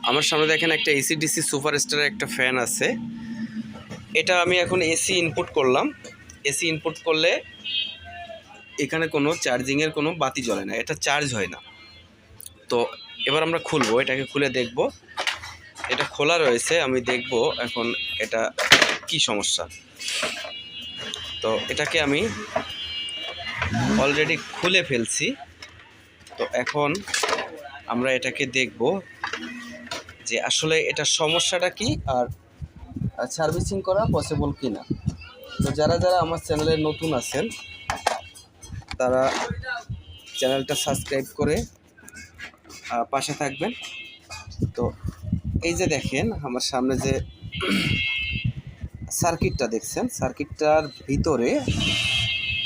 আমার সামনে দেখেন একটা এসি/ডিসি সুপারস্টারের একটা ফ্যান আছে। এটা আমি এখন এসি ইনপুট করলাম। এসি ইনপুট করলে এখানে কোনো চার্জিংয়ের কোনো বাতি জ্বলে না, এটা চার্জ হয় না। তো এবার আমরা খুলবো, এটাকে খুলে দেখব। এটা খোলা রয়েছে, আমি দেখব এখন এটা কি সমস্যা। তো এটাকে আমি অলরেডি খুলে ফেলছি। তো এখন আমরা এটাকে দেখব যে আসলে এটা সমস্যাটা কি আর সার্ভিসিং করা পসিবল কি না। তো যারা যারা আমার চ্যানেলে নতুন আছেন তারা চ্যানেলটা সাবস্ক্রাইব করে পাশে থাকবেন। তো এই যে দেখেন আমার সামনে যে সার্কিটটা দেখছেন, সার্কিটটার ভিতরে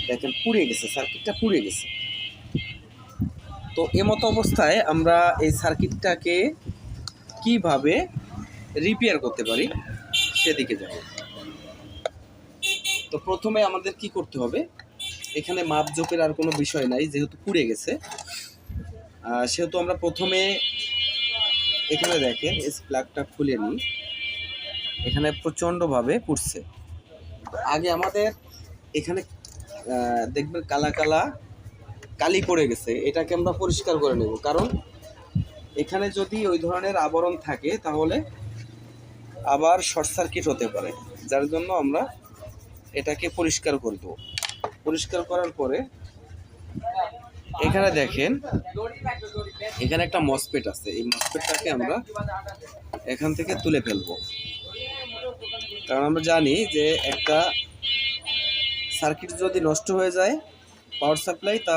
দেখেন পুড়ে গেছে, সার্কিটটা পুড়ে গেছে। তো এমতো অবস্থায় আমরা এই সার্কিটটাকে কিভাবে রিপেয়ার করতে পারি সেদিকে যাব। তো প্রথমে আমাদের কি করতে হবে, এখানে মাপজোপের আর কোনো বিষয় নাই, যেহেতু পুড়ে গেছে সেহেতু আমরা প্রথমে এখানে দেখেন এই প্লাগটা খুলে নিই। এখানে প্রচণ্ডভাবে পুড়ছে। আগে আমাদের এখানে দেখবেন কালা কালা কালি পড়ে গেছে, এটাকে আমরা পরিষ্কার করে নেব। কারণ এখানে যদি ওই ধরনের আবরণ থাকে তাহলে আবার শর্ট সার্কিট হতে পারে, যার জন্য আমরা এটাকে পরিষ্কার করে দেব। পরিষ্কার করার পরে এখানে দেখেন এখানে একটা মসফেট আছে, এই মসফেটটাকে আমরা এখান থেকে তুলে ফেলবো। কারণ আমরা জানি যে একটা সার্কিট যদি নষ্ট হয়ে যায় পাওয়ার সাপ্লাই, তা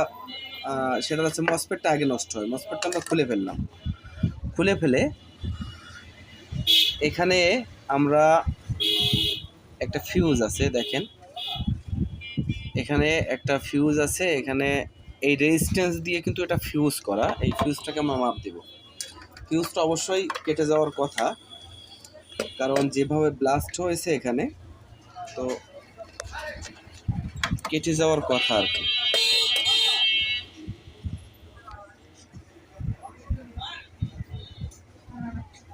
সেটা হচ্ছে মসফেটটা আগে নষ্ট হয়। মসফেটটা আমরা খুলে ফেললাম। খুলে ফেলে এখানে আমরা একটা ফিউজ আছে, দেখেন এখানে একটা ফিউজ আছে। এখানে এই রেজিস্ট্যান্স দিয়ে কিন্তু এটা ফিউজ করা, এই ফিউজটাকে আমরা মাপ দেব। ফিউজটা অবশ্যই কেটে যাওয়ার কথা, কারণ যেভাবে ব্লাস্ট হয়েছে এখানে, তো কেটে যাওয়ার কথা আর কি।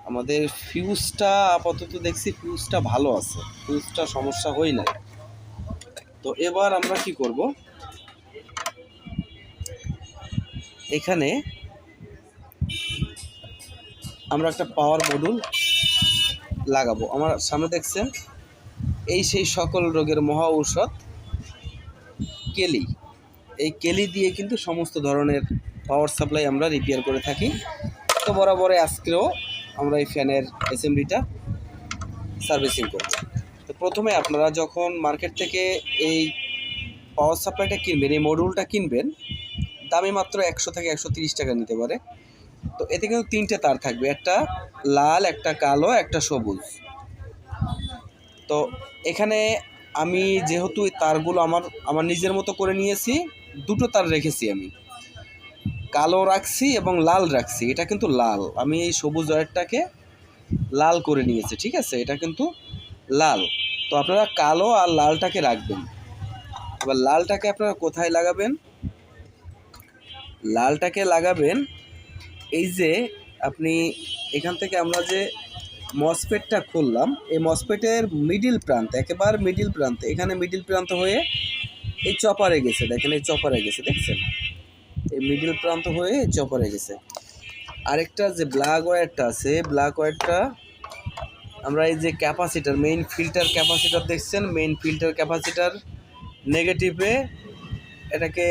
আমাদের ফিউজটা আপাতত দেখছি ফিউজটা ভালো আছে, ফিউজটা সমস্যা হয় না। তো এবার আমরা কি করব, এখানে আমরা একটা পাওয়ার মডিউল লাগাবো। আমার সামনে দেখছেন এই সেই সকল রোগের মহা ঔষধ কেলি। এই কেলি দিয়ে কিন্তু সমস্ত ধরনের পাওয়ার সাপ্লাই আমরা রিপেয়ার করে থাকি। তো বরাবরে আজকেও আমরা এই ফ্যানের অ্যাসেম্বলিটা সার্ভিসিং করব। তো প্রথমে আপনারা যখন মার্কেট থেকে এই পাওয়ার সাপ্লাইটা কিনবেন, এই মডিউলটা কিনবেন, দামে মাত্র 100 থেকে 130 টাকা নিতে পারে। তো এতে কিন্তু 3টে তার থাকবে, একটা লাল, একটা কালো, একটা সবুজ। তো এখানে আমি যেহেতু এই তারগুলো আমার নিজের মতো করে নিয়েছি, 2টো তার রেখেছি, আমি কালো রাখছি এবং লাল রাখছি। এটা কিন্তু লাল, আমি এই সবুজ ওয়্যারটাকে লাল করে নিয়েছি, ঠিক আছে, এটা কিন্তু লাল। তো আপনারা কালো আর লালটাকে রাখবেন। এবার লালটাকে আপনারা কোথায় লাগাবেন, লালটাকে লাগাবেন এই যে আপনি এখান থেকে আমরা যে মসফেটটা খুললাম, এই মসফেটের মিডিল প্রান্তে, একেবারে মিডিল প্রান্তে, এখানে মিডিল প্রান্ত হয়ে এই চপারে গেছে, দেখেন এই চপারে গেছে, দেখছেন এই মিডিল প্রান্ত হয়ে চপারে গেছে। আরেকটা যে ব্ল্যাক ওয়্যারটা আছে, ব্ল্যাক ওয়্যারটা আমরা এই যে ক্যাপাসিটার, মেইন ফিল্টার ক্যাপাসিটার দেখছেন, মেইন ফিল্টার ক্যাপাসিটার নেগেটিভে এটাকে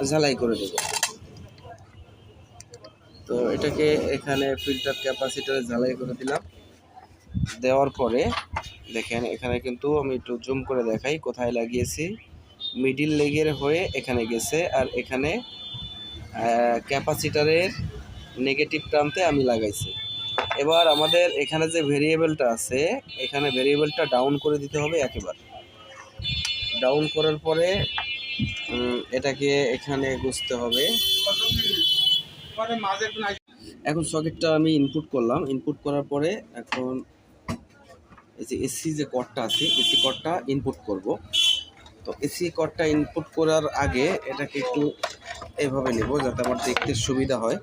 ঝালাই করে দেব। তো এটাকে এখানে ফিল্টার ক্যাপাসিটারে ঝালাই করে দিলাম। দেওয়ার পরে দেখেন এখানে কিন্তু আমি একটু জুম করে দেখাই কোথায় লাগিয়েছি, মিডিল লেগের হয়ে এখানে গেছে, আর এখানে ক্যাপাসিটারের নেগেটিভ প্রান্তে আমি লাগাইছি। এবার আমাদের এখানে যে ভেরিয়েবলটা আছে, এখানে ভেরিয়েবলটা ডাউন করে দিতে হবে একেবারে। ডাউন করার পরে এটাকে এখানে গুছতে হবে। এখন সকেটটা আমি ইনপুট করলাম, ইনপুট করার পরে এখন এই যে এসি যে কর্ডটা আছে, এসি কর্ডটা ইনপুট করব। তো এসি কর্ডটা ইনপুট করার আগে এটাকে একটু এভাবে নেব যাতে আমার দেখতে সুবিধা হয়।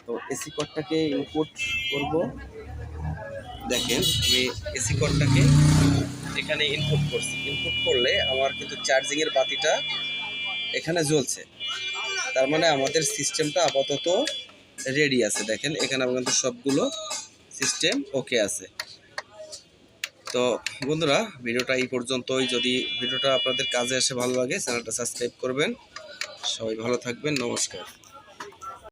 তো এসি কোডটাকে ইনপুট করব। দেখেন আমি এসি কোডটাকে এখানে ইনপুট করছি। ইনপুট করলে আমার কিন্তু চার্জিংয়ের বাতিটা এখানে জ্বলছে। তার মানে আমাদের সিস্টেমটা আপাতত রেডি আছে। দেখেন এখানে আমাদের সবগুলো সিস্টেম ওকে আছে। তো বন্ধুরা, ভিডিওটা এই পর্যন্তই। যদি ভিডিওটা আপনাদের কাজে আসে, ভালো লাগে, চ্যানেলটা সাবস্ক্রাইব করবেন। সবাই ভালো থাকবেন। নমস্কার।